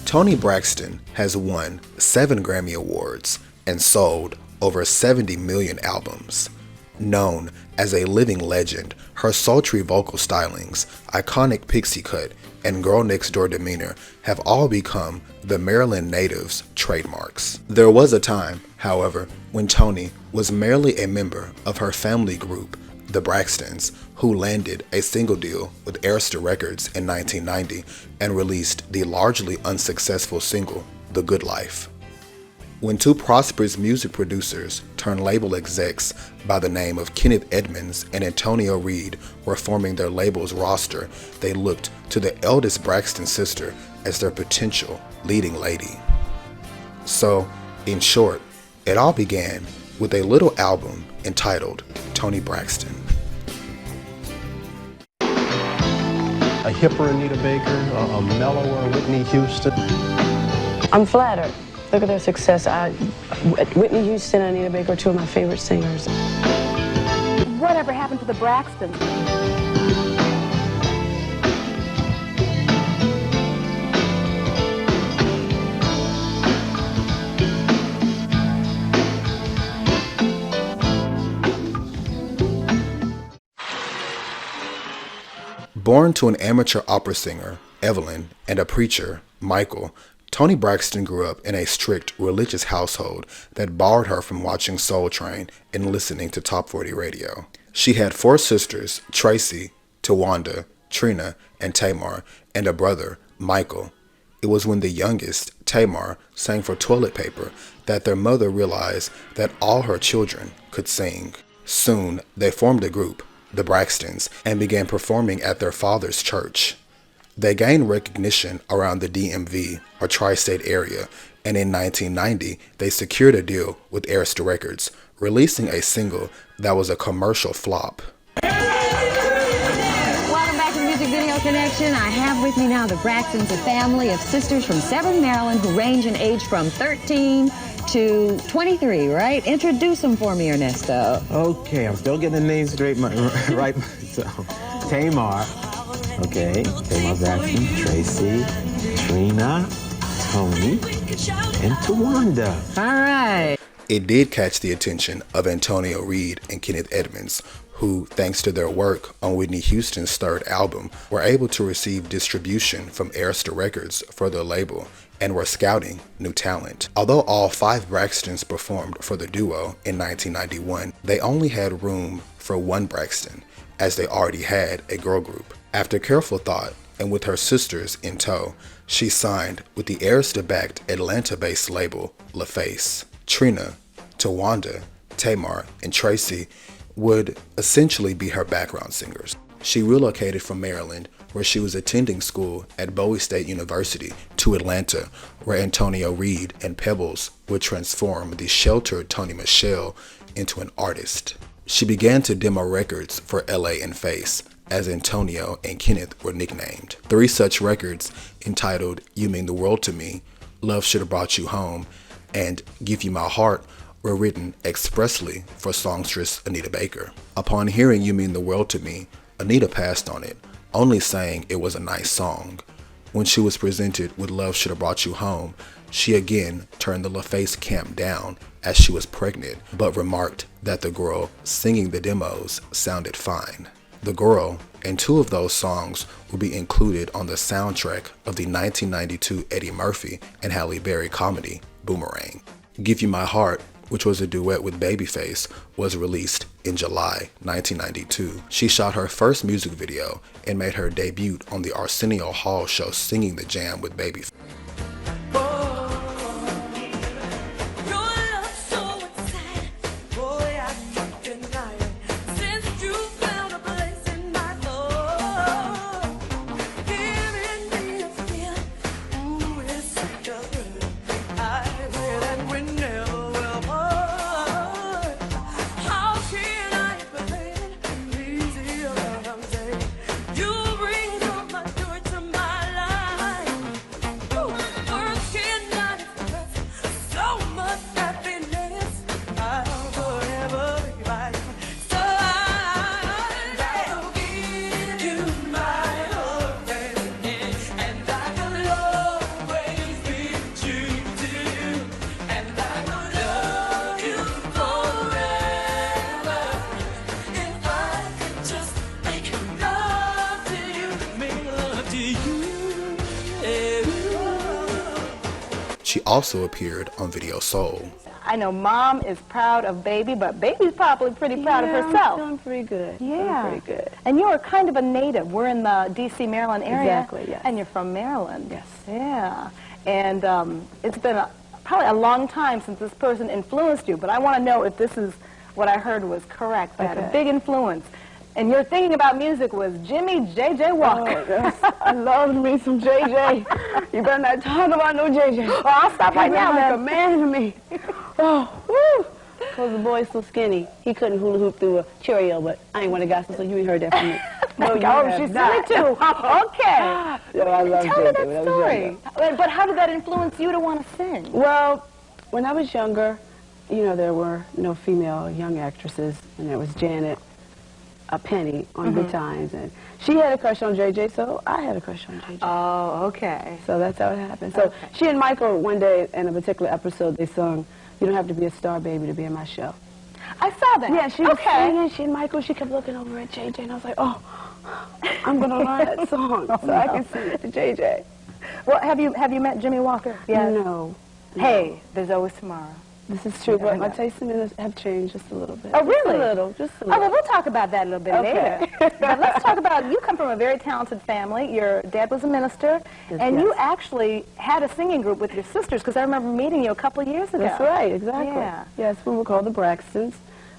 Toni Braxton has won 7 Grammy Awards and sold over 70 million albums. Known as a living legend, her sultry vocal stylings, iconic pixie cut, and girl next door demeanor have all become the Maryland native's trademarks. There was a time, however, when Toni was merely a member of her family group, the Braxtons, who landed a single deal with Arista Records in 1990 and released the largely unsuccessful single, The Good Life. When two prosperous music producers turned label execs by the name of Kenneth Edmonds and Antonio Reed were forming their label's roster, they looked to the eldest Braxton sister as their potential leading lady. So, in short, it all began with a little album entitled Toni Braxton. A hipper Anita Baker, a mellower Whitney Houston. I'm flattered. Look at their success. Whitney Houston and Anita Baker are two of my favorite singers. Whatever happened to the Braxtons? Born to an amateur opera singer, Evelyn, and a preacher, Michael, Toni Braxton grew up in a strict religious household that barred her from watching Soul Train and listening to Top 40 radio. She had 4 sisters, Tracy, Tawanda, Trina, and Tamar, and a brother, Michael. It was when the youngest, Tamar, sang for toilet paper that their mother realized that all her children could sing. Soon, they formed a group, the Braxtons, and began performing at their father's church. They gained recognition around the DMV, or tri-state area, and in 1990, they secured a deal with Arista Records, releasing a single that was a commercial flop. Welcome back to the Music Video Connection. I have with me now the Braxtons, a family of sisters from Severn, Maryland, who range in age from 13 to 23, right? Introduce them for me, Ernesto. Okay, I'm still getting the names straight, right? So, Tamar. Okay, Tamar Braxton, Tracy, Trina, Toni, and Tawanda. All right. It did catch the attention of Antonio Reed and Kenneth Edmonds, who, thanks to their work on Whitney Houston's 3rd album, were able to receive distribution from Arista Records for their label and were scouting new talent. Although all 5 Braxtons performed for the duo in 1991, they only had room for one Braxton, as they already had a girl group. After careful thought, and with her sisters in tow, she signed with the Arista-backed Atlanta-based label LaFace. Trina, Tawanda, Tamar, and Tracy would essentially be her background singers. She relocated from Maryland, where she was attending school at Bowie State University, to Atlanta, where Antonio Reed and Pebbles would transform the sheltered Toni Michelle into an artist. She began to demo records for LA and Face, as Antonio and Kenneth were nicknamed. 3 such records, entitled You Mean the World to Me, Love Should Have Brought You Home, and Give You My Heart, were written expressly for songstress Anita Baker. Upon hearing You Mean the World to Me, Anita passed on it, only saying it was a nice song. When she was presented with Love Should Have Brought You Home, she again turned the LaFace camp down as she was pregnant, but remarked that the girl singing the demos sounded fine. The Girl and 2 of those songs will be included on the soundtrack of the 1992 Eddie Murphy and Halle Berry comedy, Boomerang. Give You My Heart, which was a duet with Babyface, was released in July 1992. She shot her first music video and made her debut on the Arsenio Hall show singing the jam with Babyface. She also appeared on Video Soul. I know Mom is proud of Baby, but Baby's probably pretty proud of herself. I'm feeling pretty good. Yeah. Feeling pretty good. And you're kind of a native. We're in the D.C., Maryland area. Exactly, yes. And you're from Maryland. Yes. Yeah. And it's been probably a long time since this person influenced you, but I want to know if this is what I heard was correct. That a big influence. And your thinking about music was Jimmy J.J. Walker. Oh, yes. I love me some J.J. You better not talk about no J.J. Well, I'll stop right now, like then. a man to me. Oh, woo! Because the boy's so skinny. He couldn't hula hoop through a Cheerio, but I ain't one of the guys, so you ain't heard that from me. No, she's silly too. Okay. Yeah, I love Tell me J.J. that story. But how did that influence you to want to sing? Well, when I was younger, you know, there were no female young actresses, and there was Janet, a Penny on Good Times, and she had a crush on JJ, so I had a crush on JJ. Oh, okay. So that's how it happened. So she and Michael, one day in a particular episode, they sung, "You don't have to be a star, baby, to be in my show." I saw that. Yeah, she was singing. She and Michael, she kept looking over at JJ, and I was like, oh, I'm going to learn that song so I can sing it to JJ. Well, have you met Jimmy Walker? Yeah. No. Hey, there's always tomorrow. This is true, but my tastes in music have changed just a little bit. Oh, really? Just a little, just a Oh, little. well, we'll talk about that a little bit later. But let's talk about, you come from a very talented family. Your dad was a minister, and you actually had a singing group with your sisters, because I remember meeting you a couple of years ago. That's right, exactly. Yeah. Yes, we were called the Braxtons.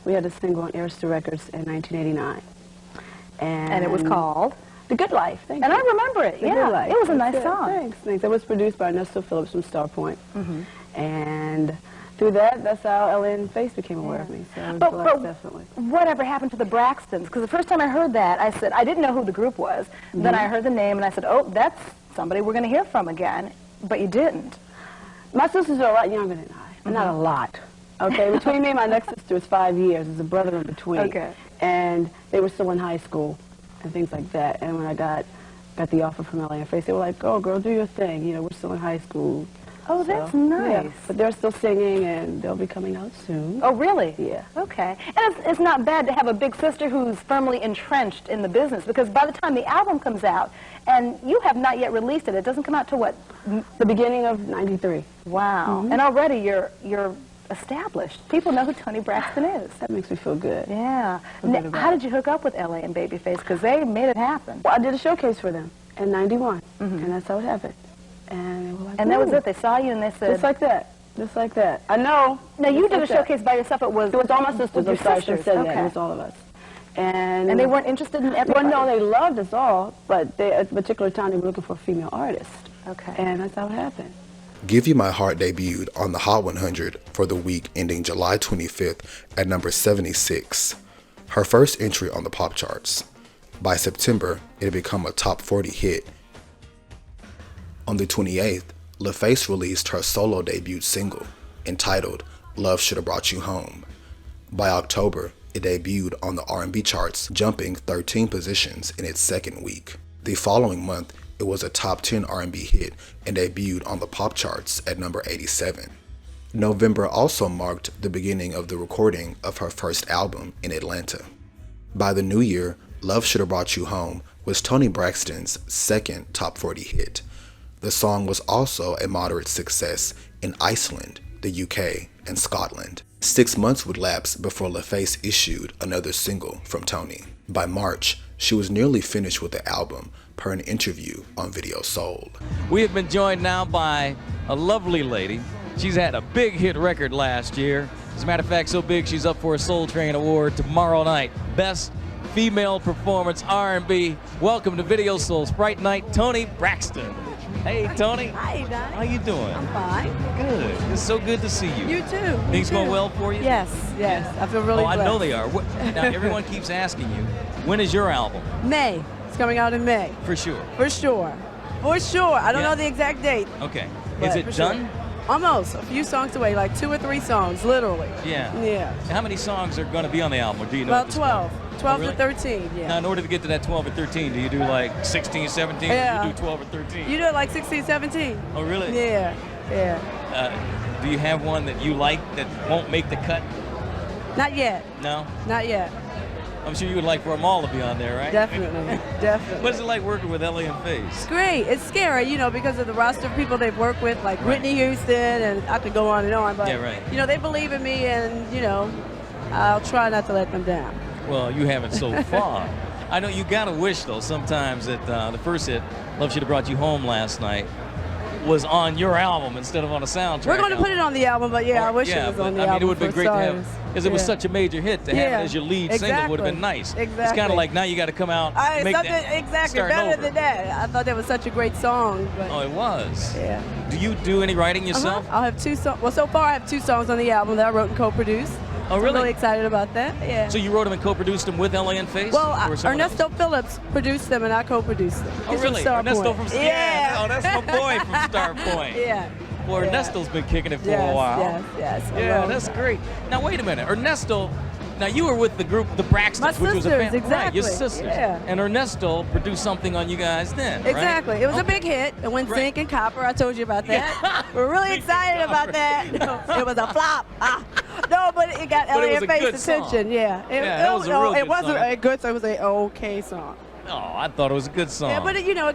We had a single on Arista Records in 1989. And it was called? The Good Life. Thank And you. I remember it. The Yeah, Good Life. it was a That's nice song. Thanks. It was produced by Ernesto Phillips from Starpoint. And through that, that's how Ella and Face became aware of me. So it was But definitely. whatever happened to the Braxtons? Because the first time I heard that, I said, I didn't know who the group was. Then I heard the name, and I said, oh, that's somebody we're going to hear from again. But you didn't. My sisters are a lot younger than I, but not a lot. Okay, between me and my next sister is 5 years. There's a brother in between. Okay. And they were still in high school and things like that. And when I got the offer from LA and Face, they were like, "Oh, girl, do your thing. You know, we're still in high school." Oh, that's nice. Yeah. But they're still singing, and they'll be coming out soon. Oh, really? Yeah. Okay. And it's not bad to have a big sister who's firmly entrenched in the business, because by the time the album comes out, and you have not yet released it, it doesn't come out till what? The beginning of '93. Wow. And already you're established. People know who Toni Braxton is. That makes me feel good. Yeah. Feel good about How did you hook up with LA and Babyface? Because they made it happen. Well, I did a showcase for them in '91, and that's how it happened. And they were like, And that was "Ooh." it. They saw you and they said... Just like that. Just like that. I know. Now, you Just did a like that. showcase by yourself. It was It was all my sisters. with your I'm sorry, I should have sisters. said that. Okay. It was all of us. And they weren't interested in everybody? Well, no, they loved us all, but they, at a particular time, they were looking for a female artist. Okay. And that's how it happened. Give You My Heart debuted on the Hot 100 for the week ending July 25th at number 76, her first entry on the pop charts. By September, it had become a top 40 hit. On the 28th, LaFace released her solo debut single, entitled Love Should Have Brought You Home. By October, it debuted on the R&B charts, jumping 13 positions in its second week. The following month, it was a top 10 R&B hit and debuted on the pop charts at number 87. November also marked the beginning of the recording of her first album in Atlanta. By the new year, Love Should Have Brought You Home was Toni Braxton's second top 40 hit. The song was also a moderate success in Iceland, the UK, and Scotland. 6 months would lapse before LaFace issued another single from Toni. By March, she was nearly finished with the album, per an interview on Video Soul. We have been joined now by a lovely lady. She's had a big hit record last year. As a matter of fact, so big she's up for a Soul Train Award tomorrow night. Best Female Performance R&B. Welcome to Video Soul's Fright Night, Toni Braxton. Hey, Toni. Hi, Donnie. How you doing? I'm fine. Good. It's so good to see you. You too. Things going well for you? Yes, yes. I feel really I blessed. know they are. Now, everyone keeps asking you, when is your album? May. It's coming out in May. For sure. For sure. For sure. I don't Yeah. know the exact date. Okay. but Is it for sure. done? Almost. A few songs away, like 2 or 3 songs, literally. Yeah. Yeah. How many songs are going to be on the album? Or do you know? About at this 12. point? 12 Oh, really? to 13, yeah. Now, in order to get to that 12 or 13, do you do like 16, 17, Yeah. or do you do 12 or 13? You do it like 16, 17. Oh, really? Yeah, yeah. Do you have one that you like that won't make the cut? Not yet. No? Not yet. I'm sure you would like for them all to be on there, right? Definitely, definitely. What is it like working with LaFace? It's great. It's scary, you know, because of the roster of people they've worked with, like Whitney Houston, and I could go on and on. But, Yeah, right. you know, they believe in me, and, you know, I'll try not to let them down. Well, you haven't so far. I know you got to wish, though, sometimes that the first hit, Love Should Have Brought You Home Last Night, was on your album instead of on a soundtrack. We're going to put it on the album, but yeah, I wish it was on the album. I mean, it would have been great to have, because it was Yeah. such a major hit, to have it as your lead single would have been nice. Exactly. It's kind of like now you got to come out and make something that exactly starting better over. than that. I thought that was such a great song. But Oh, it was. yeah. Do you do any writing yourself? I'll have 2 songs. Well, so far I have 2 songs on the album that I wrote and co-produced. Oh, So really? I'm really excited about that. Yeah. So you wrote them and co-produced them with LaFace? Well, or someone else? Ernesto Phillips produced them and I co-produced them. Oh, He's from really? Star Ernesto Point. from Yeah. Oh, that's my boy from Star Point. Yeah. Well, Yeah. Ernesto's been kicking it for Yes, a while. yes. a Yeah, long that's time. great. Now, wait a minute. Ernesto, now you were with the group, the Braxtons, My which was a sisters, Right, your exactly. sisters. Yeah. And Ernesto produced something on you guys then, right? Exactly. It was a Okay. big hit. It went Right. zinc and copper. I told you about that. We're really Zinc and excited about copper. that. No, it was a flop. No, but it got But it was a LA good Face song. attention. Yeah. Yeah, it was a real it good wasn't song. a good song. It was a okay song. Oh, I thought it was a good song. Yeah, but it, you know,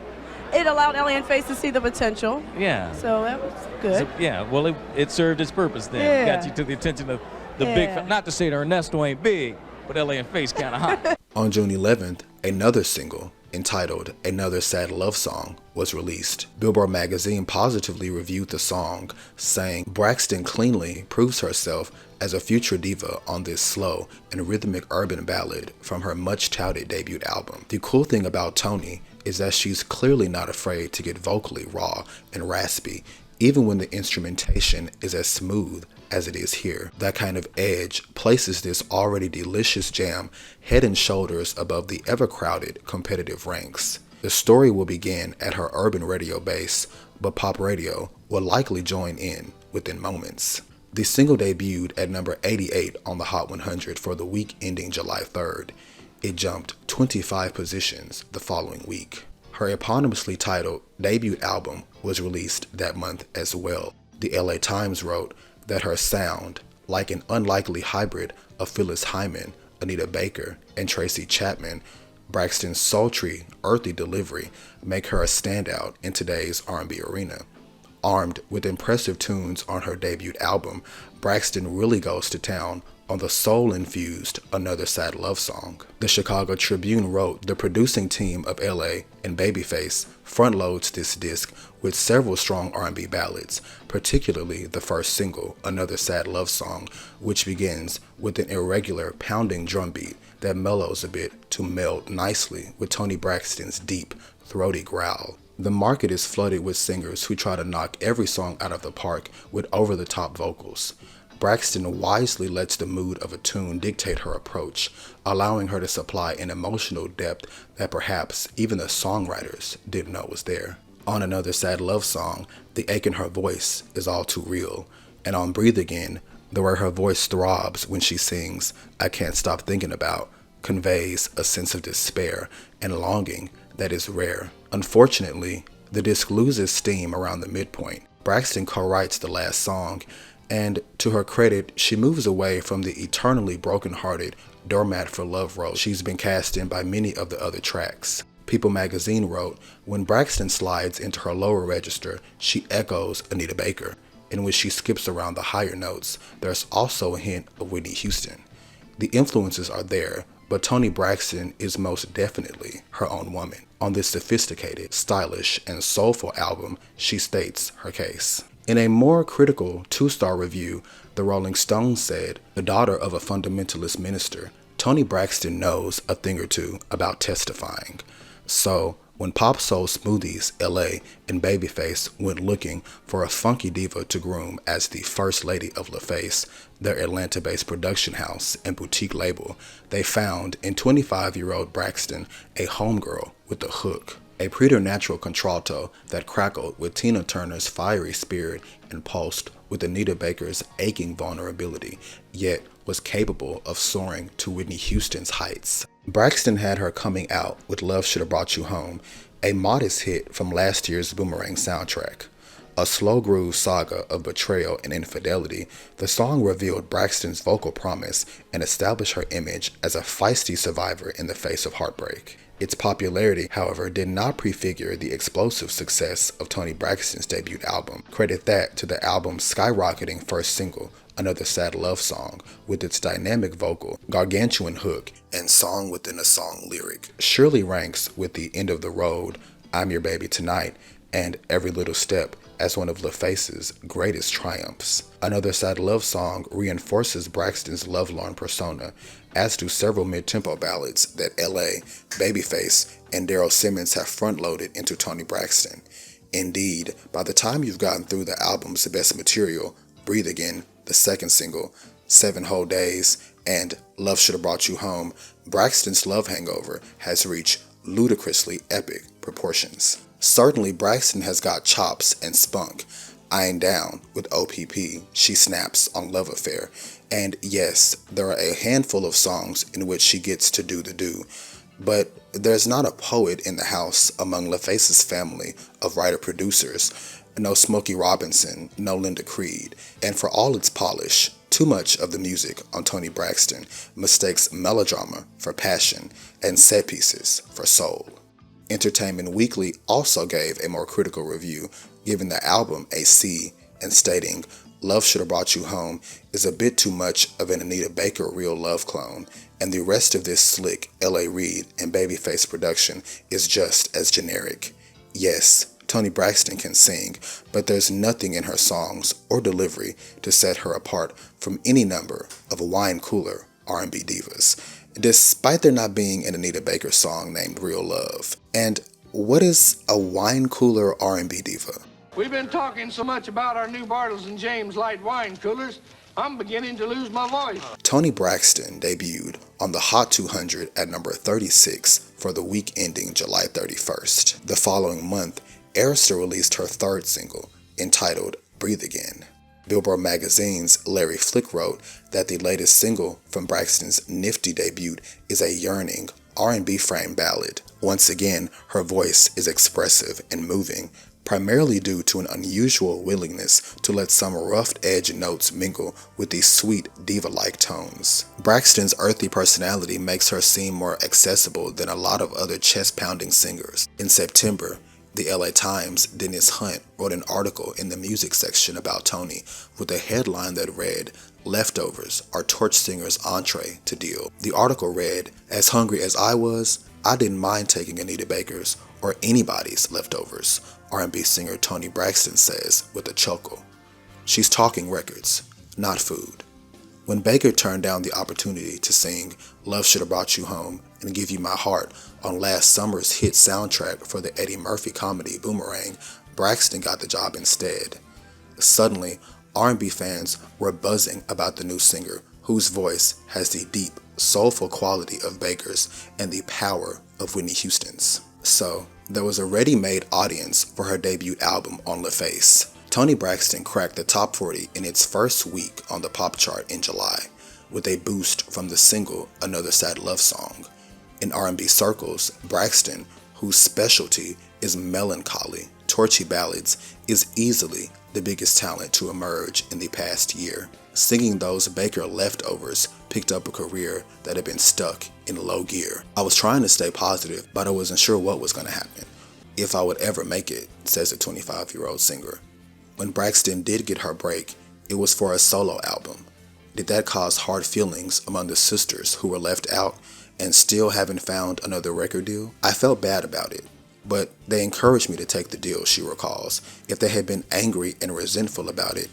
it allowed LA Face to see the potential. Yeah. So that was good. So, yeah, well, it served its purpose then. Yeah. Got you to the attention of the Yeah. big, not to say that Ernesto ain't big, but LaFace kind of hot. On June 11th, another single, entitled Another Sad Love Song, was released. Billboard magazine positively reviewed the song, saying Braxton cleanly proves herself as a future diva on this slow and rhythmic urban ballad from her much-touted debut album. The cool thing about Toni is that she's clearly not afraid to get vocally raw and raspy, even when the instrumentation is as smooth as it is here. That kind of edge places this already delicious jam head and shoulders above the ever-crowded competitive ranks. The story will begin at her urban radio base, but pop radio will likely join in within moments. The single debuted at number 88 on the Hot 100 for the week ending July 3rd. It jumped 25 positions the following week. Her eponymously titled debut album was released that month as well. The LA Times wrote that her sound, like an unlikely hybrid of Phyllis Hyman, Anita Baker, and Tracy Chapman, Braxton's sultry, earthy delivery make her a standout in today's R&B arena. Armed with impressive tunes on her debut album, Braxton really goes to town on the soul-infused Another Sad Love Song. The Chicago Tribune wrote the producing team of LA and Babyface front-loads this disc with several strong R&B ballads, particularly the first single, Another Sad Love Song, which begins with an irregular pounding drum beat that mellows a bit to meld nicely with Toni Braxton's deep, throaty growl. The market is flooded with singers who try to knock every song out of the park with over-the-top vocals. Braxton wisely lets the mood of a tune dictate her approach, allowing her to supply an emotional depth that perhaps even the songwriters didn't know was there. On Another Sad Love Song, the ache in her voice is all too real, and on Breathe Again, the way her voice throbs when she sings I Can't Stop Thinking About conveys a sense of despair and longing that is rare. Unfortunately, the disc loses steam around the midpoint. Braxton co-writes the last song, and to her credit, she moves away from the eternally broken-hearted Doormat for Love role she's been cast in by many of the other tracks. People magazine wrote, when Braxton slides into her lower register, she echoes Anita Baker, and when she skips around the higher notes, there's also a hint of Whitney Houston. The influences are there, but Toni Braxton is most definitely her own woman. On this sophisticated, stylish, and soulful album, she states her case. In a more critical 2-star review, the Rolling Stone said, the daughter of a fundamentalist minister, Toni Braxton knows a thing or two about testifying. So, when Pop Soul Smoothies LA and Babyface went looking for a funky diva to groom as the First Lady of LaFace, their Atlanta-based production house and boutique label, they found in 25-year-old Braxton a homegirl with a hook, a preternatural contralto that crackled with Tina Turner's fiery spirit and pulsed with Anita Baker's aching vulnerability, yet was capable of soaring to Whitney Houston's heights. Braxton had her coming out with Love Should Have Brought You Home, a modest hit from last year's Boomerang soundtrack. A slow groove saga of betrayal and infidelity, the song revealed Braxton's vocal promise and established her image as a feisty survivor in the face of heartbreak. Its popularity, however, did not prefigure the explosive success of Toni Braxton's debut album. Credit that to the album's skyrocketing first single, Another Sad Love Song, with its dynamic vocal, gargantuan hook, and song within a song lyric. Surely ranks with The End of the Road, I'm Your Baby Tonight, and Every Little Step as one of LaFace's greatest triumphs. Another Sad Love Song reinforces Braxton's lovelorn persona, as do several mid-tempo ballads that L.A., Babyface, and Daryl Simmons have front-loaded into Toni Braxton. Indeed, by the time you've gotten through the album's best material, Breathe Again, the second single, 7 Whole Days, and Love Should Have Brought You Home, Braxton's love hangover has reached ludicrously epic proportions. Certainly, Braxton has got chops and spunk. Eyeing Down with OPP, She Snaps on Love Affair, and yes, there are a handful of songs in which she gets to do the do, but there's not a poet in the house among LaFace's family of writer-producers. No Smokey Robinson, no Linda Creed, and for all its polish, too much of the music on Toni Braxton mistakes melodrama for passion and set pieces for soul. Entertainment Weekly also gave a more critical review, giving the album a C and stating, Love Should Have Brought You Home is a bit too much of an Anita Baker Real Love clone, and the rest of this slick L.A. Reid and Babyface production is just as generic. Yes, Toni Braxton can sing, but there's nothing in her songs or delivery to set her apart from any number of wine cooler R&B divas, despite there not being an Anita Baker song named Real Love. And what is a wine cooler R&B diva? We've been talking so much about our new Bartles and James light wine coolers, I'm beginning to lose my voice. Toni Braxton debuted on the Hot 200 at number 36 for the week ending July 31st. The following month, Arista released her third single, entitled Breathe Again. Billboard magazine's Larry Flick wrote that the latest single from Braxton's nifty debut is a yearning R&B frame ballad. Once again, her voice is expressive and moving, primarily due to an unusual willingness to let some rough-edge notes mingle with these sweet diva-like tones. Braxton's earthy personality makes her seem more accessible than a lot of other chest-pounding singers. In September, the LA Times' Dennis Hunt wrote an article in the music section about Toni with a headline that read, Leftovers are torch singer's entree to deal. The article read, As hungry as I was, I didn't mind taking Anita Baker's or anybody's leftovers, R&B singer Toni Braxton says with a chuckle. She's talking records, not food. When Baker turned down the opportunity to sing Love Should Have Brought You Home and Give You My Heart on last summer's hit soundtrack for the Eddie Murphy comedy Boomerang, Braxton got the job instead. Suddenly, R&B fans were buzzing about the new singer, whose voice has the deep, soulful quality of Baker's and the power of Whitney Houston's. So, there was a ready-made audience for her debut album on LaFace. Toni Braxton cracked the top 40 in its first week on the pop chart in July, with a boost from the single Another Sad Love Song. In R&B circles, Braxton, whose specialty is melancholy, torchy ballads, is easily the biggest talent to emerge in the past year. Singing those Baker leftovers picked up a career that had been stuck in low gear. I was trying to stay positive, but I wasn't sure what was going to happen, if I would ever make it, says the 25-year-old singer. When Braxton did get her break, it was for a solo album. Did that cause hard feelings among the sisters who were left out and still haven't found another record deal? I felt bad about it, but they encouraged me to take the deal, she recalls. If they had been angry and resentful about it,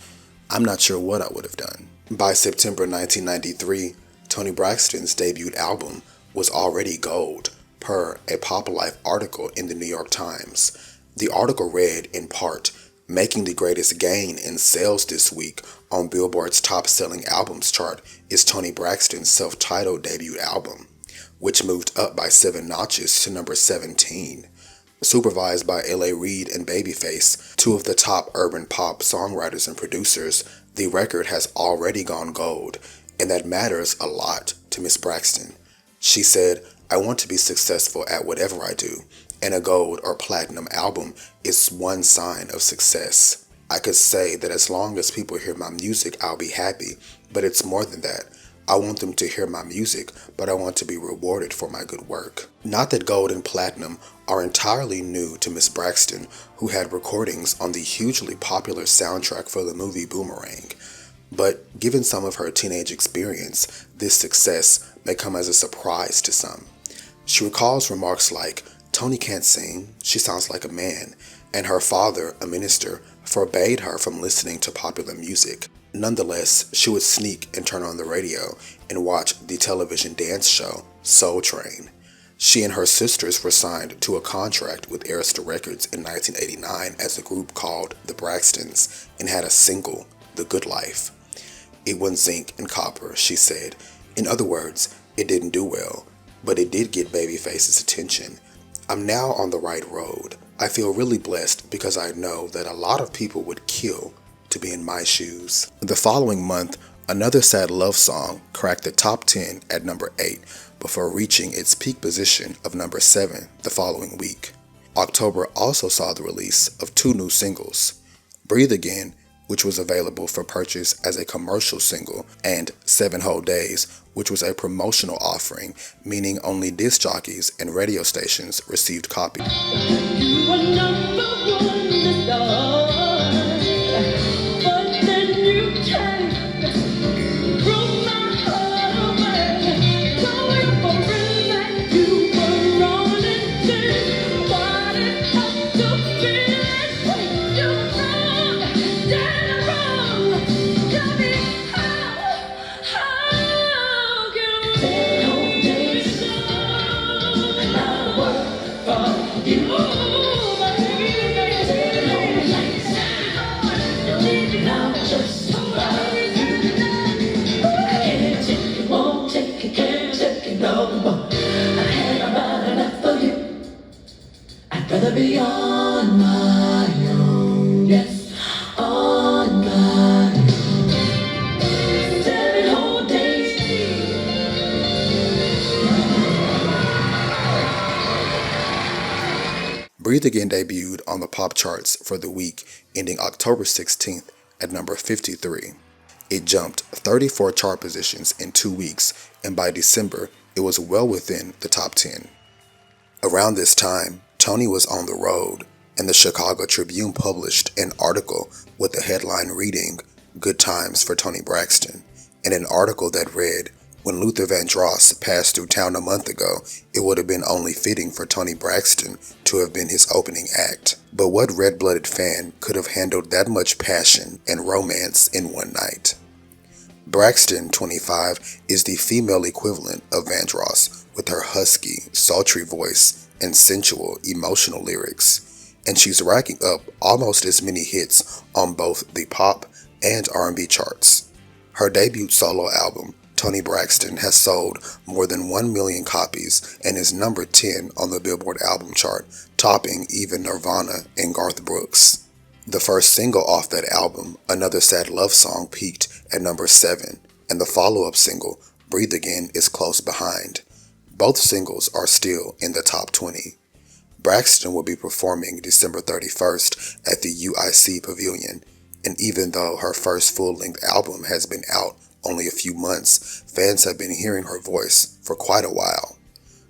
I'm not sure what I would have done. By September 1993, Toni Braxton's debut album was already gold, per a Pop Life article in the New York Times. The article read, in part, making the greatest gain in sales this week on Billboard's top-selling albums chart is Toni Braxton's self-titled debut album, which moved up by 7 notches to number 17. Supervised by L.A. Reid and Babyface, two of the top urban pop songwriters and producers, the record has already gone gold, and that matters a lot to Miss Braxton. She said, I want to be successful at whatever I do, and a gold or platinum album is one sign of success. I could say that as long as people hear my music, I'll be happy, but it's more than that. I want them to hear my music, but I want to be rewarded for my good work. Not that gold and platinum are entirely new to Miss Braxton, who had recordings on the hugely popular soundtrack for the movie Boomerang. But given some of her teenage experience, this success may come as a surprise to some. She recalls remarks like, "Toni can't sing, she sounds like a man," and her father, a minister, forbade her from listening to popular music. Nonetheless, she would sneak and turn on the radio and watch the television dance show Soul Train. She and her sisters were signed to a contract with Arista Records in 1989 as a group called the Braxtons and had a single, The Good Life. "It won zinc and copper," she said. In other words, it didn't do well, but it did get Babyface's attention. "I'm now on the right road. I feel really blessed because I know that a lot of people would kill to be in my shoes." The following month, another sad love song cracked the top 10 at number 8 before reaching its peak position of number 7 the following week. October also saw the release of 2 new singles, Breathe Again, which was available for purchase as a commercial single, and 7 Whole Days, which was a promotional offering, meaning only disc jockeys and radio stations received copies. You are number one, but then you came, broke my heart away. So you forever like you were running to. Why did it have to be this way? You were wrong, dead wrong. Tell me how can we hold this on? And I work for you. Rather be on my own, yes, on my own. 7 whole days. Breathe Again debuted on the pop charts for the week ending October 16th at number 53. It jumped 34 chart positions in 2 weeks, and by December, it was well within the top 10. Around this time, Toni was on the road, and the Chicago Tribune published an article with the headline reading, "Good Times for Toni Braxton," and an article that read, "When Luther Vandross passed through town a month ago, it would have been only fitting for Toni Braxton to have been his opening act." But what red-blooded fan could have handled that much passion and romance in one night? Braxton, 25, is the female equivalent of Vandross, with her husky, sultry voice and sensual, emotional lyrics, and she's racking up almost as many hits on both the pop and R&B charts. Her debut solo album, Toni Braxton, has sold more than 1 million copies and is number 10 on the Billboard album chart, topping even Nirvana and Garth Brooks. The first single off that album, Another Sad Love Song, peaked at number 7, and the follow-up single, Breathe Again, is close behind. Both singles are still in the top 20. Braxton will be performing December 31st at the UIC Pavilion, and even though her first full-length album has been out only a few months, fans have been hearing her voice for quite a while.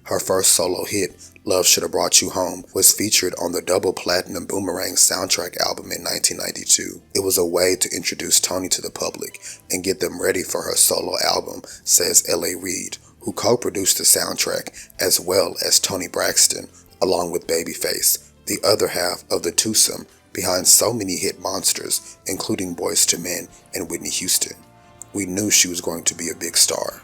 Her first solo hit, Love Should Have Brought You Home, was featured on the double platinum Boomerang soundtrack album in 1992. It was a way to introduce Toni to the public and get them ready for her solo album, says L.A. Reid, who co-produced the soundtrack, as well as Toni Braxton, along with Babyface, the other half of the twosome behind so many hit monsters, including Boyz II Men and Whitney Houston. We knew she was going to be a big star.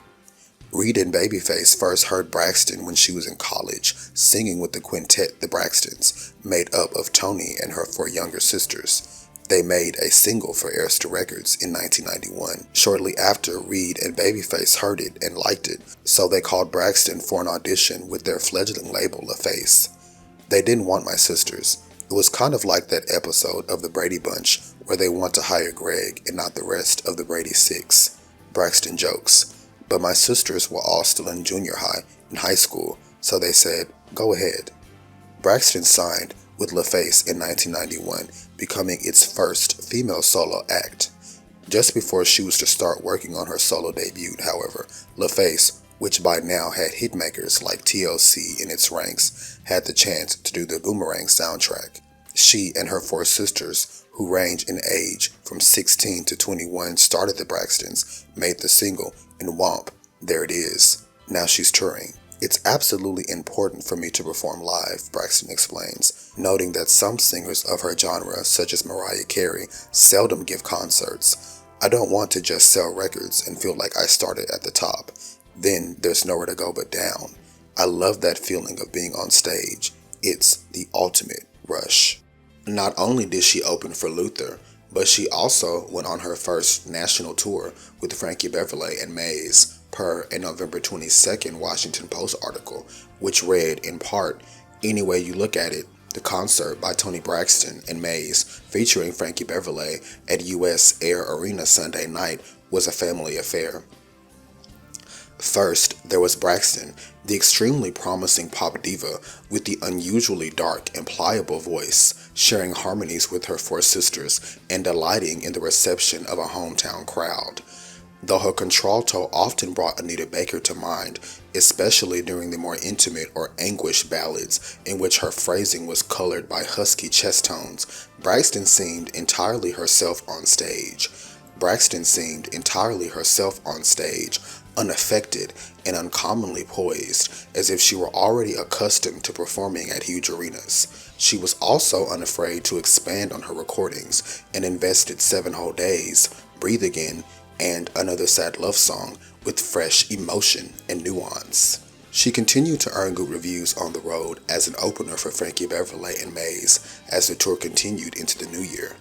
Reid and Babyface first heard Braxton when she was in college, singing with the quintet The Braxtons, made up of Toni and her 4 younger sisters. They made a single for Arista Records in 1991. Shortly after, Reid and Babyface heard it and liked it, so they called Braxton for an audition with their fledgling label LaFace. They didn't want my sisters. It was kind of like that episode of The Brady Bunch where they want to hire Greg and not the rest of the Brady Six. Braxton jokes. But my sisters were all still in junior high and high school, so they said, "Go ahead." Braxton signed with LaFace in 1991 becoming its first female solo act. Just before she was to start working on her solo debut, however, LaFace, which by now had hitmakers like TLC in its ranks, had the chance to do the Boomerang soundtrack. She and her 4 sisters, who range in age from 16 to 21, started the Braxtons, made the single, and whomp, there it is. Now she's touring. It's absolutely important for me to perform live, Braxton explains, noting that some singers of her genre, such as Mariah Carey, seldom give concerts. I don't want to just sell records and feel like I started at the top. Then there's nowhere to go but down. I love that feeling of being on stage. It's the ultimate rush. Not only did she open for Luther, but she also went on her first national tour with Frankie Beverly and Maze, per a November 22nd Washington Post article, which read, in part, "Any way you look at it, the concert by Toni Braxton and Maze featuring Frankie Beverly at US Air Arena Sunday night was a family affair." First, there was Braxton, the extremely promising pop diva with the unusually dark and pliable voice, sharing harmonies with her 4 sisters and delighting in the reception of a hometown crowd. Though her contralto often brought Anita Baker to mind, especially during the more intimate or anguished ballads in which her phrasing was colored by husky chest tones, Braxton seemed entirely herself on stage. Unaffected and uncommonly poised, as if she were already accustomed to performing at huge arenas. She was also unafraid to expand on her recordings and invested 7 Whole Days, Breathe Again, and Another Sad Love Song with fresh emotion and nuance. She continued to earn good reviews on the road as an opener for Frankie Beverly and Maze as the tour continued into the new year.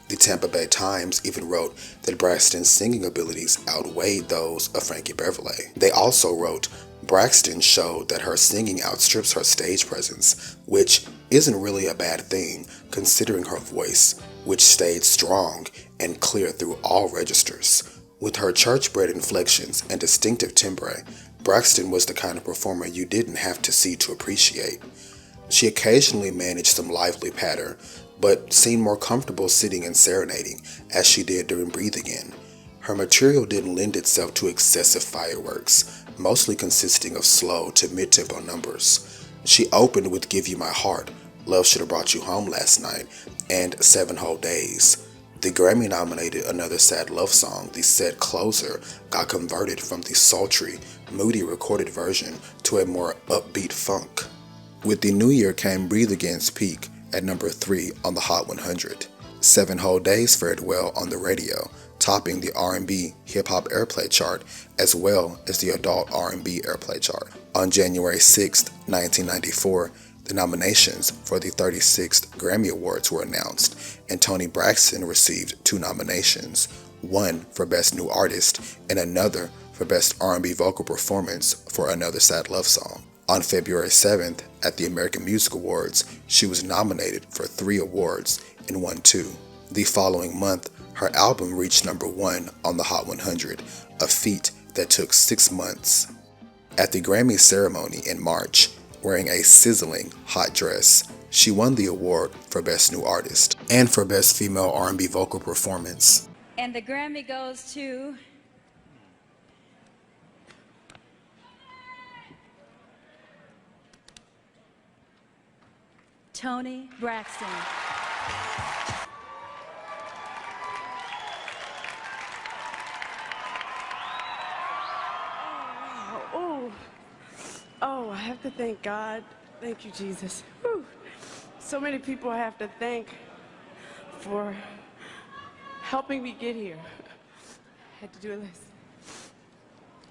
The Tampa Bay Times even wrote that Braxton's singing abilities outweighed those of Frankie Beverly. They also wrote, Braxton showed that her singing outstrips her stage presence, which isn't really a bad thing considering her voice, which stayed strong and clear through all registers. With her church-bred inflections and distinctive timbre, Braxton was the kind of performer you didn't have to see to appreciate. She occasionally managed some lively patter, but seemed more comfortable sitting and serenading, as she did during Breathe Again. Her material didn't lend itself to excessive fireworks, mostly consisting of slow to mid-tempo numbers. She opened with Give You My Heart, Love Should Have Brought You Home Last Night, and 7 Whole Days. The Grammy-nominated Another Sad Love Song, the set closer, got converted from the sultry, moody recorded version to a more upbeat funk. With the new year came Breathe Again's peak at number 3 on the Hot 100. 7 Whole Days fared well on the radio, topping the R&B hip-hop airplay chart as well as the adult R&B airplay chart. On January 6, 1994, the nominations for the 36th Grammy Awards were announced, and Toni Braxton received 2 nominations, one for Best New Artist and another for Best R&B Vocal Performance for Another Sad Love Song. On February 7th, at the American Music Awards, she was nominated for 3 awards and won 2. The following month, her album reached number 1 on the Hot 100, a feat that took 6 months. At the Grammy ceremony in March, wearing a sizzling hot dress, she won the award for Best New Artist and for Best Female R&B Vocal Performance. And the Grammy goes to Toni Braxton. Oh, I have to thank God. Thank you, Jesus. Whew. So many people I have to thank for helping me get here. I had to do a list.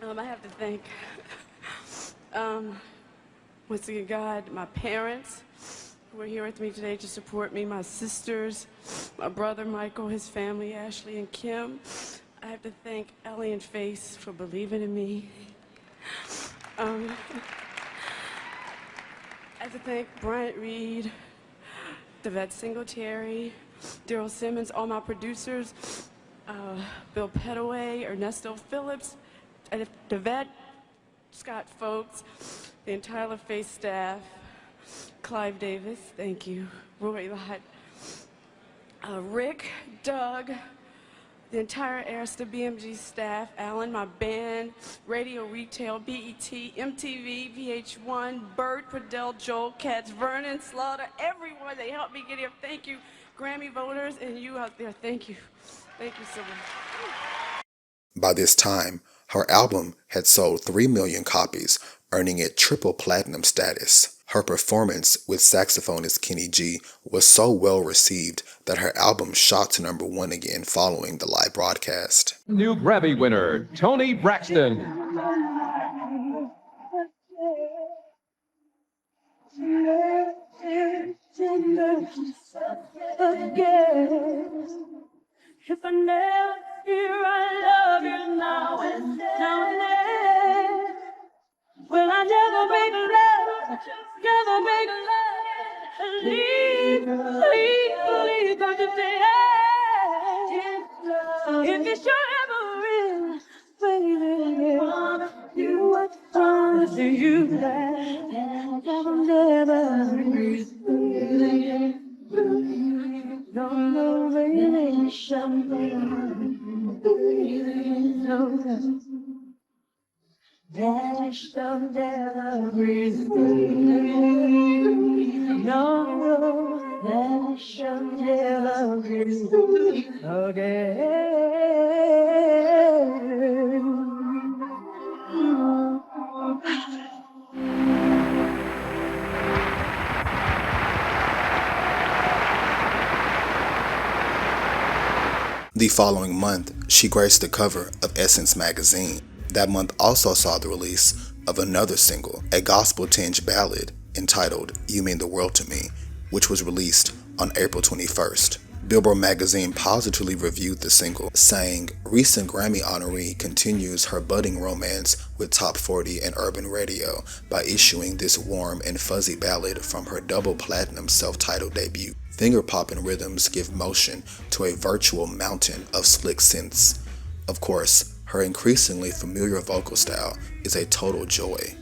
I have to thank, once again, God, my parents who are here with me today to support me, my sisters, my brother Michael, his family, Ashley and Kim. I have to thank Ellie and Face for believing in me. I have to thank Bryant Reed, Devette Singletary, Daryl Simmons, all my producers, Bill Petaway, Ernesto Phillips, Devette, Scott Folks, the entire LaFace staff, Clive Davis, thank you. Roy Lott, Rick, Doug, the entire Arista BMG staff, Alan, my band, Radio Retail, BET, MTV, VH1, Bert, Pradell, Joel, Katz, Vernon, Slaughter, everyone, they helped me get here. Thank you, Grammy voters, and you out there, thank you. Thank you so much. By this time, her album had sold 3 million copies, earning it triple platinum status. Her performance with saxophonist Kenny G was so well received that her album shot to #1 again following the live broadcast. New Grammy winner, Toni Braxton. If I never hear I love you now and then, will I never make love, leave, don't you say, if it should ever end, baby, you would promise you that I'll never leave. No relation, that shall never breathe. No, that shall never breathe again. The following month, she graced the cover of Essence magazine. That month also saw the release of another single, a gospel-tinged ballad entitled You Mean the World to Me, which was released on April 21st. Billboard magazine positively reviewed the single, saying, "Recent Grammy honoree continues her budding romance with Top 40 and urban radio by issuing this warm and fuzzy ballad from her double platinum self-titled debut. Finger-popping rhythms give motion to a virtual mountain of slick synths. Of course, her increasingly familiar vocal style is a total joy.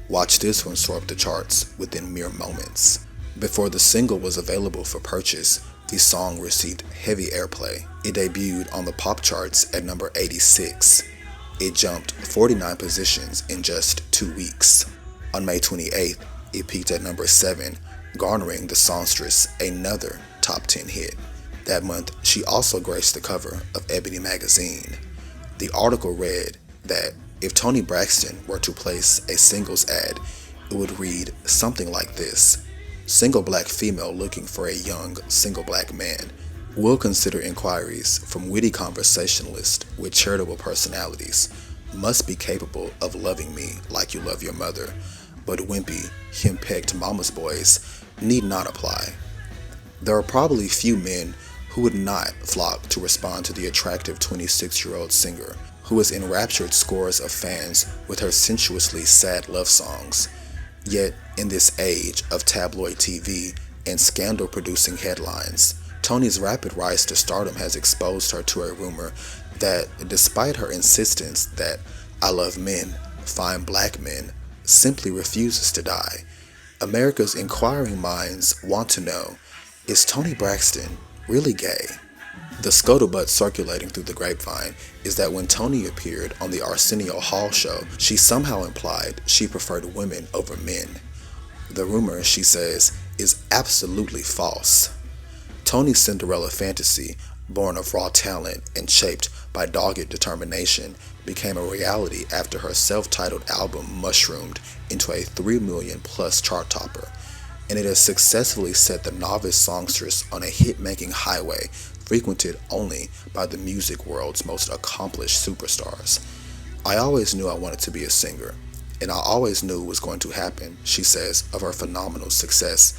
Watch this one soar up the charts within mere moments." Before the single was available for purchase, the song received heavy airplay. It debuted on the pop charts at number 86. It jumped 49 positions in just 2 weeks. On May 28th, it peaked at number 7, garnering the songstress another top 10 hit. That month, she also graced the cover of Ebony magazine. The article read that if Toni Braxton were to place a singles ad, it would read something like this: "Single black female looking for a young, single black man. Will consider inquiries from witty conversationalists with charitable personalities. Must be capable of loving me like you love your mother. But wimpy, henpecked mama's boys need not apply." There are probably few men who would not flock to respond to the attractive 26-year-old singer who has enraptured scores of fans with her sensuously sad love songs. Yet, in this age of tabloid TV and scandal-producing headlines, Toni's rapid rise to stardom has exposed her to a rumor that, despite her insistence that "I love men, fine black men," simply refuses to die. America's inquiring minds want to know, is Toni Braxton really gay? The scuttlebutt circulating through the grapevine is that when Toni appeared on the Arsenio Hall show, she somehow implied she preferred women over men. The rumor, she says, is absolutely false. Toni's Cinderella fantasy, born of raw talent and shaped by dogged determination, became a reality after her self-titled album mushroomed into a 3 million plus chart topper, and it has successfully set the novice songstress on a hit-making highway frequented only by the music world's most accomplished superstars. "I always knew I wanted to be a singer, and I always knew it was going to happen," she says of her phenomenal success.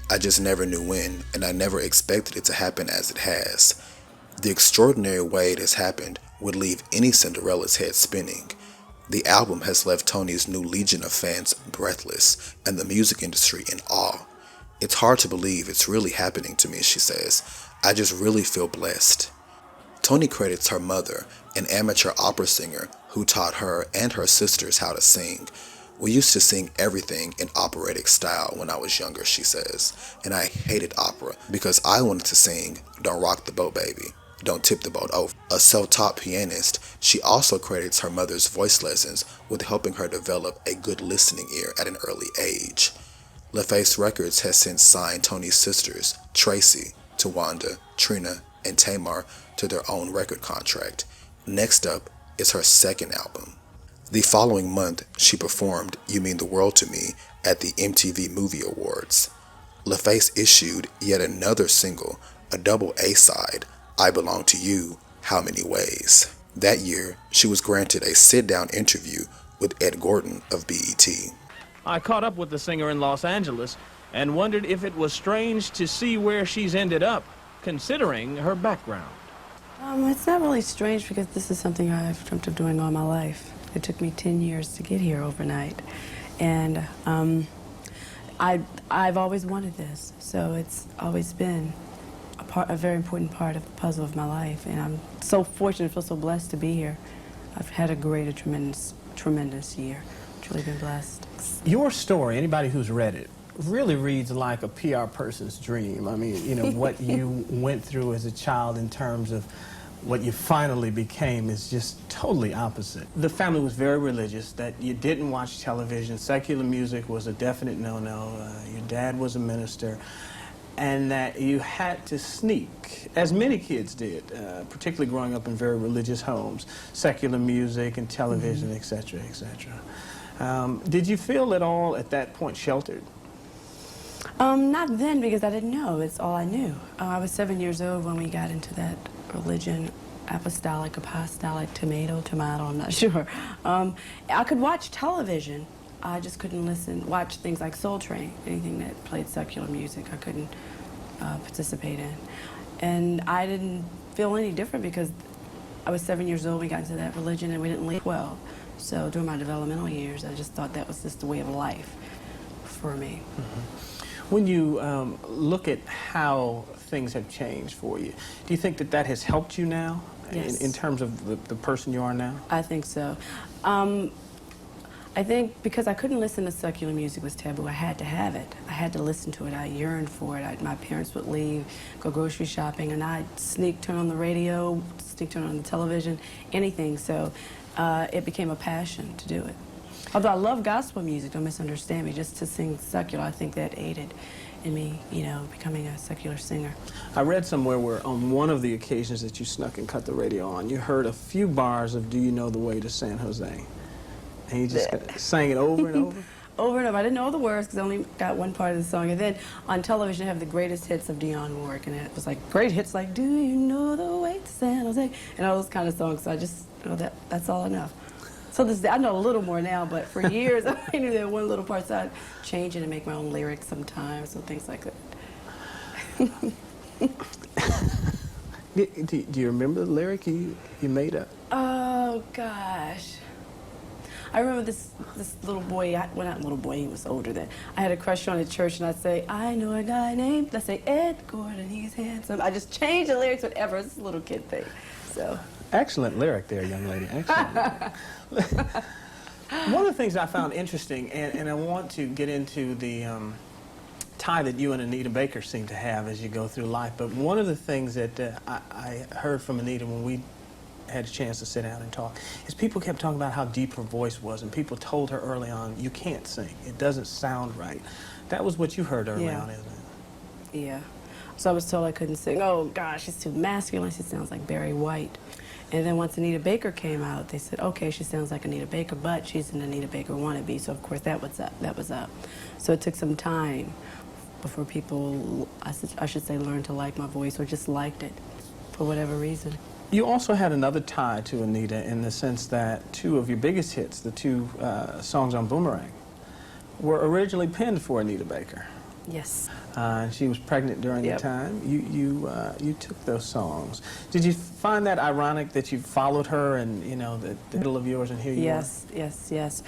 "I just never knew when, and I never expected it to happen as it has. The extraordinary way it has happened would leave any Cinderella's head spinning. The album has left Toni's new legion of fans breathless and the music industry in awe. It's hard to believe it's really happening to me," she says. "I just really feel blessed." Toni credits her mother, an amateur opera singer who taught her and her sisters how to sing. We used to sing everything in operatic style when I was younger, she says, and I hated opera because I wanted to sing Don't Rock the Boat Baby, Don't Tip the Boat Over. A self-taught pianist, she also credits her mother's voice lessons with helping her develop a good listening ear at an early age. LaFace Records has since signed Toni's sisters, Tracy, Tawanda, Trina, and Tamar, to their own record contract. Next up is her second album. The following month, she performed You Mean the World to Me at the MTV Movie Awards. LaFace issued yet another single, a double A-side, I Belong to You, How Many Ways. That year, she was granted a sit-down interview with Ed Gordon of BET. I caught up with the singer in Los Angeles and wondered if it was strange to see where she's ended up, considering her background. It's not really strange because this is something I've dreamt of doing all my life. It took me 10 years to get here overnight. And I've always wanted this, so it's always been a very important part of the puzzle of my life. And I'm so fortunate, feel so blessed to be here. I've had a tremendous year. Truly been blessed. Your story, anybody who's read it, really reads like a PR person's dream. I mean, you know, what you went through as a child in terms of what you finally became is just totally opposite. The family was very religious, that you didn't watch television, secular music was a definite no-no, your dad was a minister, and that you had to sneak, as many kids did, particularly growing up in very religious homes, secular music and television, etc., etc. Did you feel at all at that point sheltered? Not then, because I didn't know. It's all I knew. I was 7 years old when we got into that religion, apostolic, tomato, I'm not sure. I could watch television. I just couldn't watch things like Soul Train, anything that played secular music. I couldn't participate in. And I didn't feel any different because I was 7 years old, we got into that religion, and we didn't leave 12. So during my developmental years, I just thought that was just the way of life for me. When you look at how things have changed for you, do you think that that has helped you now? Yes. In terms of the person you are now? I think so. I think because I couldn't listen to secular music was taboo, I had to have it. I had to listen to it. I yearned for it. My parents would leave, go grocery shopping, and I'd sneak turn on the radio, sneak turn on the television, anything. So it became a passion to do it. Although I love gospel music, don't misunderstand me, just to sing secular, I think that aided in me, you know, becoming a secular singer. I read somewhere where on one of the occasions that you snuck and cut the radio on, you heard a few bars of Do You Know the Way to San Jose? And you just sang it over and over? Over and over. I didn't know the words because I only got one part of the song. And then on television, I have the greatest hits of Dionne Warwick. And it was like great hits like Do You Know the Way to San Jose? And all those kind of songs. So I just, you know, that's all enough. So I know a little more now, but for years I knew that one little part, so I'd change it and make my own lyrics sometimes and things like that. Do you remember the lyric you made up? Oh, gosh. I remember this little boy, well, not little boy, he was older then. I had a crush on at church, and I'd say, I know a guy named, let's say, Ed Gordon, he's handsome. I just changed the lyrics, whatever. It's a little kid thing, so. Excellent lyric there, young lady. Excellent. One of the things I found interesting, and I want to get into the tie that you and Anita Baker seem to have as you go through life, but one of the things that I heard from Anita when we had a chance to sit down and talk is people kept talking about how deep her voice was, and people told her early on, you can't sing. It doesn't sound right. That was what you heard early on, isn't it? Yeah. So I was told I couldn't sing. Oh, gosh, she's too masculine. She sounds like Barry White. And then once Anita Baker came out, they said, okay, she sounds like Anita Baker, but she's an Anita Baker wannabe. So, of course, that was up. So it took some time before people, I should say, learned to like my voice or just liked it for whatever reason. You also had another tie to Anita in the sense that two of your biggest hits, the two songs on Boomerang, were originally penned for Anita Baker. Yes. She was pregnant during the time. You took those songs. Did you find that ironic that you followed her and, you know, the middle of yours and here you are? Yes.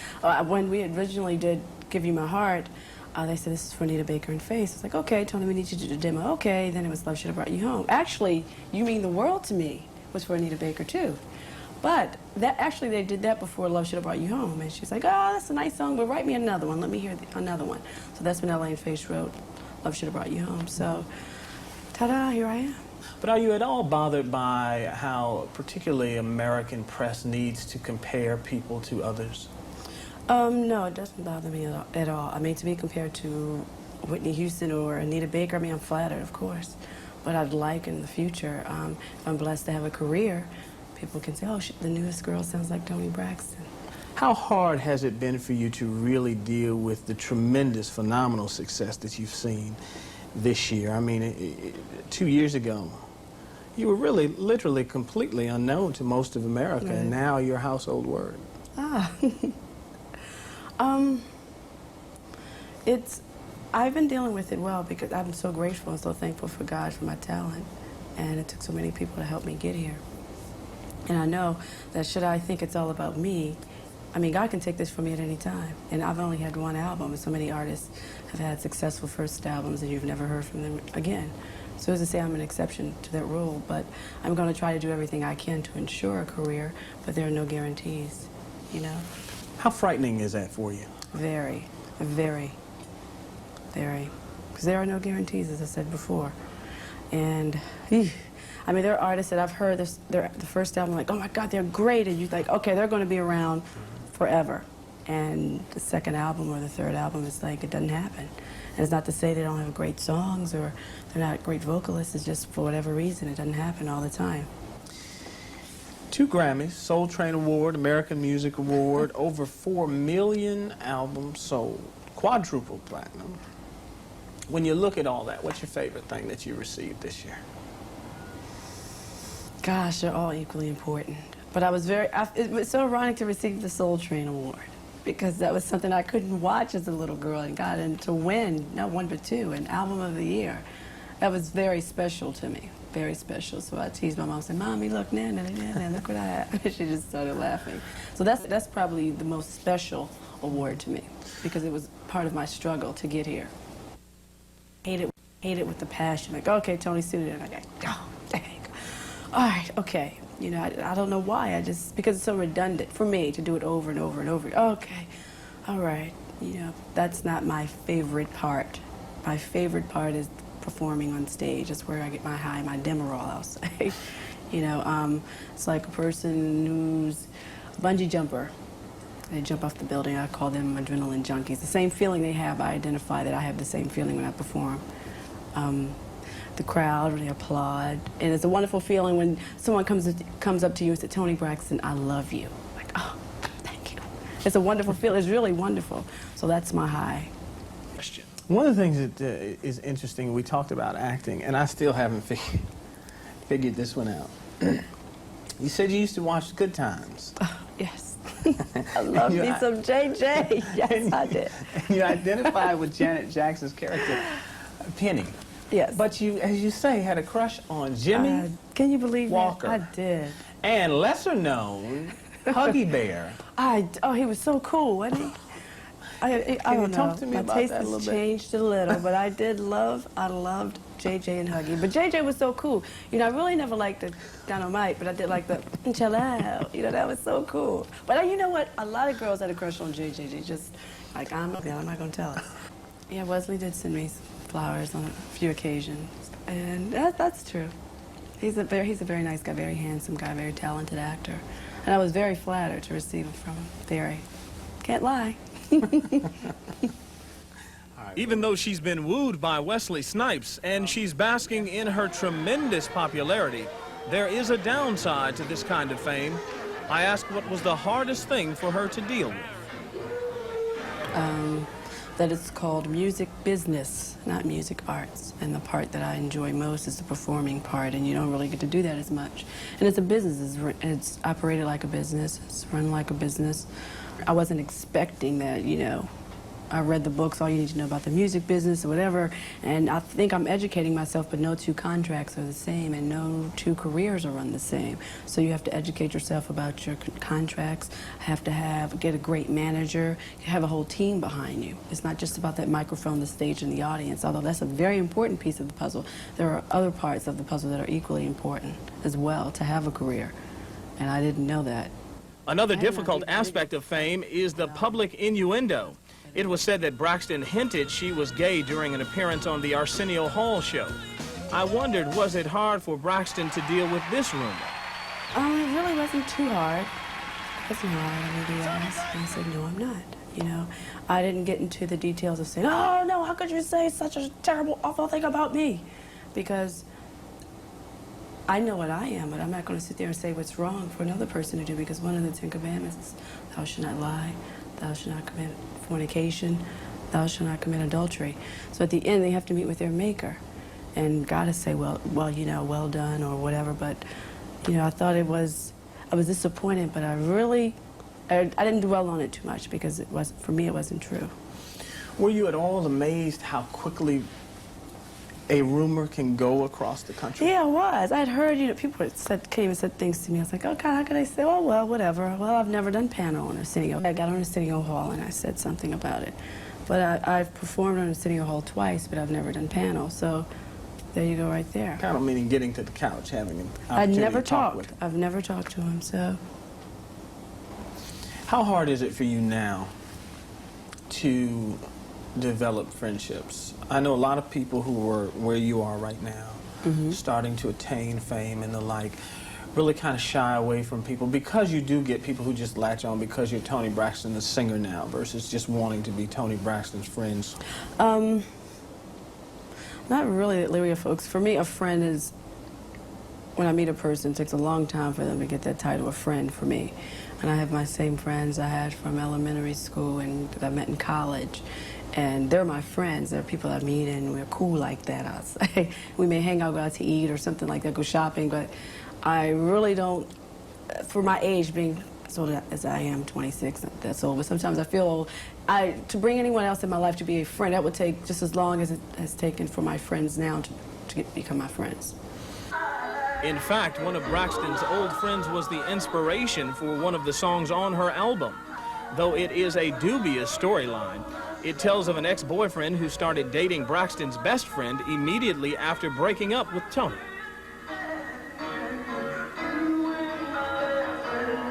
When we originally did Give You My Heart, they said, this is for Anita Baker and Face. It's like, okay, Toni, we need you to do the demo. Okay, then it was Love Should Have Brought You Home. Actually, You Mean the World to Me was for Anita Baker, too. But actually they did that before Love Should Have Brought You Home. And she's like, oh, that's a nice song, but write me another one. Let me hear another one. So that's when LaFace wrote Love Should Have Brought You Home. So, ta-da, here I am. But are you at all bothered by how particularly American press needs to compare people to others? No, it doesn't bother me at all. I mean, to be compared to Whitney Houston or Anita Baker, I mean, I'm flattered, of course. But I'd like in the future, if I'm blessed to have a career, people can say, oh, the newest girl sounds like Toni Braxton. How hard has it been for you to really deal with the tremendous, phenomenal success that you've seen this year? I mean, 2 years ago, you were really, literally, completely unknown to most of America, and now you're a household word. Ah. I've been dealing with it well because I'm so grateful and so thankful for God for my talent. And it took so many people to help me get here. And I know that should I think it's all about me, I mean, God can take this from me at any time. And I've only had one album, and so many artists have had successful first albums and you've never heard from them again. So as I say, I'm an exception to that rule, but I'm going to try to do everything I can to ensure a career, but there are no guarantees, you know? How frightening is that for you? Very, very, very. Because there are no guarantees, as I said before. And, I mean, there are artists that I've heard the first album, like, oh my God, they're great, and you're like, okay, they're going to be around forever. And the second album or the third album, it's like, it doesn't happen. And it's not to say they don't have great songs or they're not great vocalists, it's just for whatever reason, it doesn't happen all the time. 2 Grammys, Soul Train Award, American Music Award, over 4 million albums sold, quadruple platinum. When you look at all that, what's your favorite thing that you received this year? Gosh, they're all equally important. But I was it was so ironic to receive the Soul Train Award because that was something I couldn't watch as a little girl and got in to win, not 1 but 2, an Album of the Year. That was very special to me, very special. So I teased my mom, said, Mommy, look, look what I have. She just started laughing. So that's probably the most special award to me because it was part of my struggle to get here. Hate it with the passion. Like, okay, Toni, suited it. And I go, oh, dang. All right, okay. You know, I don't know why. Because it's so redundant for me to do it over and over and over. Okay, all right. You know, that's not my favorite part. My favorite part is performing on stage. That's where I get my high, my Demerol, I'll say. You know, it's like a person who's a bungee jumper. They jump off the building. I call them adrenaline junkies. The same feeling they have, I identify that I have the same feeling when I perform. The crowd, when they applaud. And it's a wonderful feeling when someone comes up to you and says, Toni Braxton, I love you. Like, oh, thank you. It's a wonderful feeling. It's really wonderful. So that's my high. Question. One of the things that is interesting, we talked about acting, and I still haven't figured this one out. You said you used to watch Good Times. Oh, yes. I love me some JJ. Yes, I did. And you identified with Janet Jackson's character, Penny. Yes. But you, as you say, had a crush on Jimmy can you believe Walker. That? I did. And lesser known, Huggy Bear. Oh, he was so cool, wasn't he? I don't know. Talk to me about that a little bit? My taste has changed a little, but I loved JJ and Huggy. But JJ was so cool. You know, I really never liked the Dynamite, but I did like the Chill Out. You know, that was so cool. But you know what? A lot of girls had a crush on JJ. They just, like, I'm not going to tell her. Yeah, Wesley did send me flowers on a few occasions, and that's true. He's a very nice guy, very handsome guy, very talented actor, and I was very flattered to receive it from him. Very, can't lie. Even though she's been wooed by Wesley Snipes and she's basking in her tremendous popularity, there is a downside to this kind of fame. I asked what was the hardest thing for her to deal with. That it's called music business, not music arts. And the part that I enjoy most is the performing part, and you don't really get to do that as much. And it's a business, it's operated like a business, it's run like a business. I wasn't expecting that, you know. I read the books, all you need to know about the music business or whatever, and I think I'm educating myself, but no 2 contracts are the same and no 2 careers are run the same. So you have to educate yourself about your contracts, have to get a great manager, have a whole team behind you. It's not just about that microphone, the stage, and the audience, although that's a very important piece of the puzzle. There are other parts of the puzzle that are equally important as well to have a career. and I didn't know that. Another difficult aspect of fame is the public innuendo. It was said that Braxton hinted she was gay during an appearance on the Arsenio Hall show. I wondered, was it hard for Braxton to deal with this rumor? It really wasn't too hard. It wasn't hard, I mean, to be honest. And I said, no, I'm not. You know, I didn't get into the details of saying, oh, no, how could you say such a terrible, awful thing about me? Because I know what I am, but I'm not going to sit there and say what's wrong for another person to do, because one of the 10 Commandments is, thou shalt not lie, thou shalt not commit fornication, thou shalt not commit adultery. So at the end, they have to meet with their maker. And God to say, well, you know, well done or whatever. But, you know, I was disappointed, but I didn't dwell on it too much because for me, it wasn't true. Were you at all amazed how quickly a rumor can go across the country? Yeah, I was. I'd heard, you know, people came and said things to me. I was like, oh, God, how could I say, oh, well, whatever. Well, I've never done panel on Arsenio. I got on Arsenio Hall and I said something about it. But I've performed on Arsenio Hall twice, but I've never done panel. So there you go right there. Panel meaning getting to the couch, having an opportunity to talk with him. I've never talked to him, so. How hard is it for you now to develop friendships? I know a lot of people who are where you are right now, starting to attain fame and the like, really kind of shy away from people because you do get people who just latch on because you're Toni Braxton, the singer now, versus just wanting to be Toni Braxton's friends. Not really, Lyria folks. For me, a friend is, when I meet a person, it takes a long time for them to get that title of friend for me. And I have my same friends I had from elementary school and that I met in college. And they're my friends. They're people I meet and we're cool like that, I'll say. We may hang out, go out to eat or something like that, go shopping, but I really don't, for my age, being as old as I am, 26, that's old, but sometimes I feel old. To bring anyone else in my life to be a friend, that would take just as long as it has taken for my friends now to become my friends. In fact, one of Braxton's old friends was the inspiration for one of the songs on her album. Though it is a dubious storyline, it tells of an ex-boyfriend who started dating Braxton's best friend immediately after breaking up with Toni.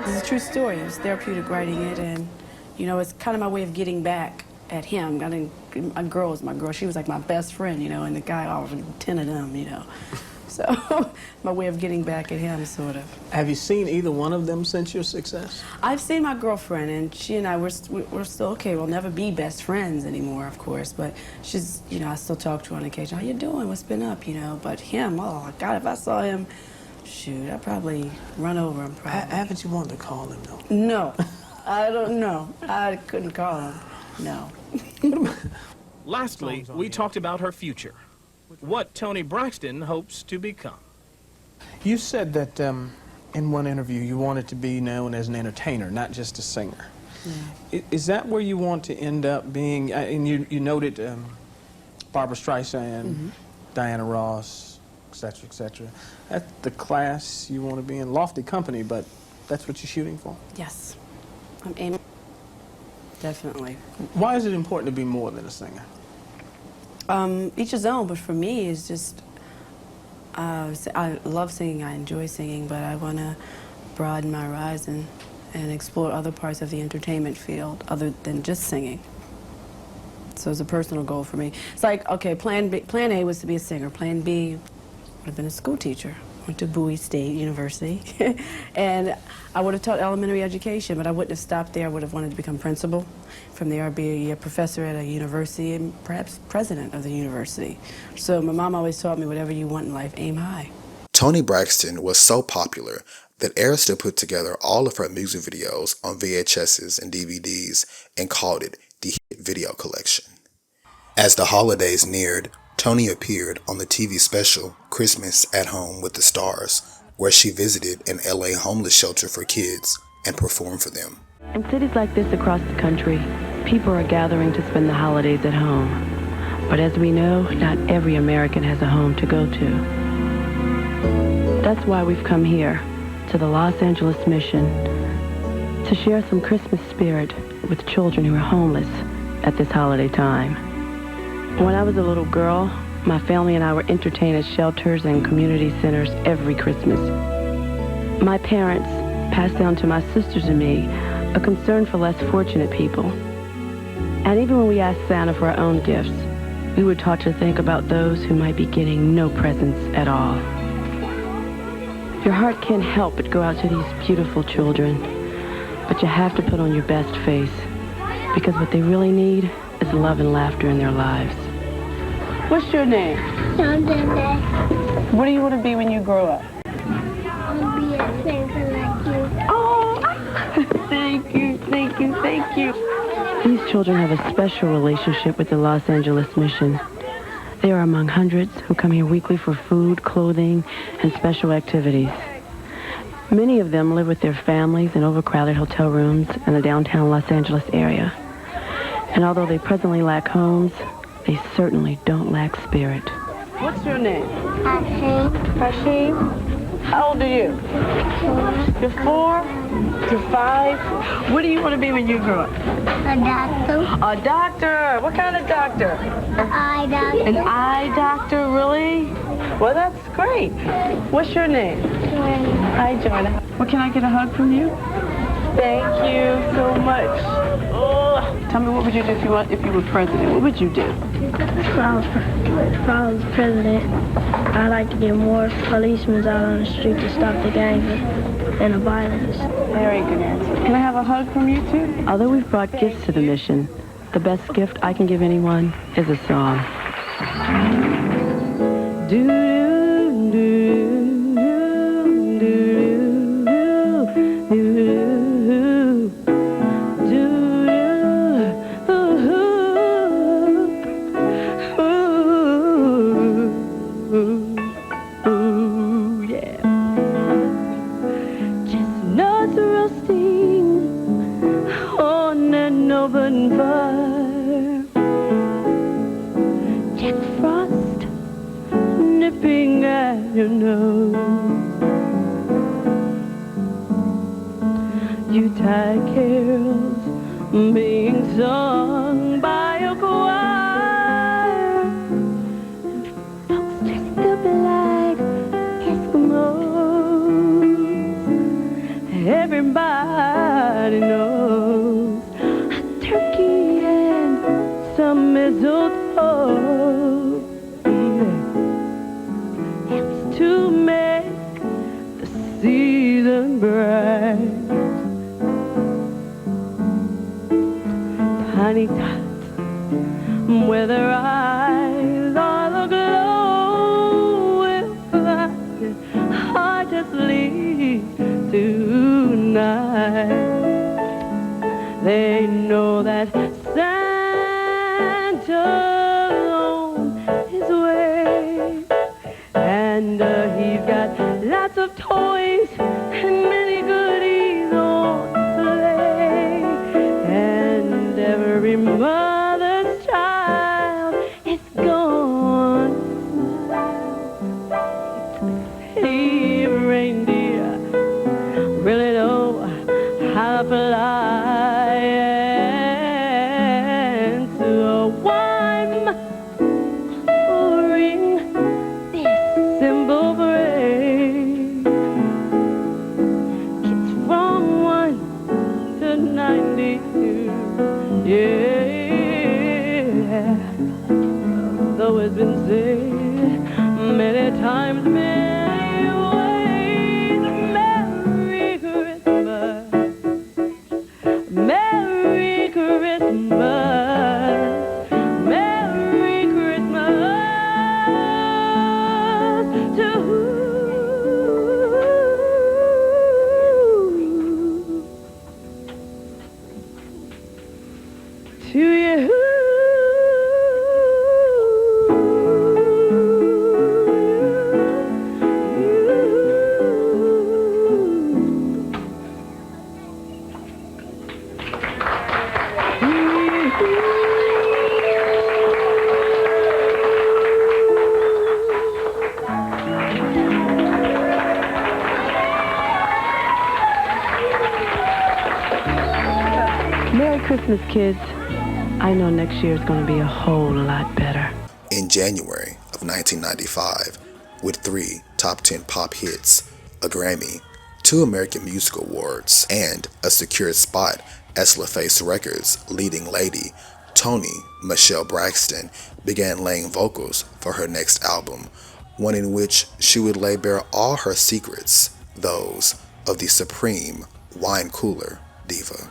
This is a true story. It was therapeutic writing it, and, you know, it's kind of my way of getting back at him. My girl was my girl. She was like my best friend, you know, and the guy, oh, 10 of them, you know. So my way of getting back at him, sort of. Have you seen either one of them since your success? I've seen my girlfriend, and she and I, we're still okay. We'll never be best friends anymore, of course, but she's, you know, I still talk to her on occasion. How you doing? What's been up, you know? But him, oh, God, if I saw him, shoot, I'd probably run over him, probably. Haven't you wanted to call him, though? No, I don't know. I couldn't call him, no. Lastly, we talked about her future. What Toni Braxton hopes to become. You said that in one interview you wanted to be known as an entertainer, not just a singer. Yeah. Is that where you want to end up being? And you noted Barbra Streisand, Diana Ross, etc., etc. That's the class you want to be in. Lofty company, but that's what you're shooting for? Yes. I'm aiming. Definitely. Why is it important to be more than a singer? Each his own, but for me, it's just, I love singing, I enjoy singing, but I want to broaden my horizon and explore other parts of the entertainment field other than just singing. So it's a personal goal for me. It's like, okay, plan A was to be a singer. Plan B would have been a school teacher. Went to Bowie State University. And I would have taught elementary education, but I wouldn't have stopped there. I would have wanted to become principal. From there, I'd be a professor at a university and perhaps president of the university. So my mom always taught me, whatever you want in life, aim high. Toni Braxton was so popular that Arista put together all of her music videos on VHSs and DVDs and called it the Hit Video Collection. As the holidays neared, Toni appeared on the TV special Christmas at Home with the Stars, where she visited an LA homeless shelter for kids and performed for them. In cities like this across the country, people are gathering to spend the holidays at home. But as we know, not every American has a home to go to. That's why we've come here, to the Los Angeles Mission, to share some Christmas spirit with children who are homeless at this holiday time. When I was a little girl, my family and I were entertained at shelters and community centers every Christmas. My parents passed down to my sisters and me a concern for less fortunate people. And even when we asked Santa for our own gifts, we were taught to think about those who might be getting no presents at all. Your heart can't help but go out to these beautiful children, but you have to put on your best face, because what they really need is love and laughter in their lives. What's your name? What do you want to be when you grow up? I'll be a Santa like you. Oh, thank you, thank you, thank you. These children have a special relationship with the Los Angeles Mission. They are among hundreds who come here weekly for food, clothing, and special activities. Many of them live with their families in overcrowded hotel rooms in the downtown Los Angeles area. And although they presently lack homes, they certainly don't lack spirit. What's your name? Hashim. How old are you? 4. You're 4? You're 5? What do you want to be when you grow up? A doctor. A doctor. What kind of doctor? An eye doctor. An eye doctor, really? Well, that's great. What's your name? Joanna. Hi, Joanna. Well, can I get a hug from you? Thank you so much. Oh. Tell me, what would you do if you were president? What would you do? If I was president, I'd like to get more policemen out on the street to stop the gangs and the violence. Very good answer. Can I have a hug from you, too? Although we've brought gifts to the mission, the best gift I can give anyone is a song. Christmas, kids. I know next year is going to be a whole lot better. In January of 1995, with 3 top 10 pop hits, a Grammy, 2 American Music Awards, and a secure spot as LaFace Records' leading lady, Toni Michelle Braxton, began laying vocals for her next album, one in which she would lay bare all her secrets, those of the supreme wine cooler diva.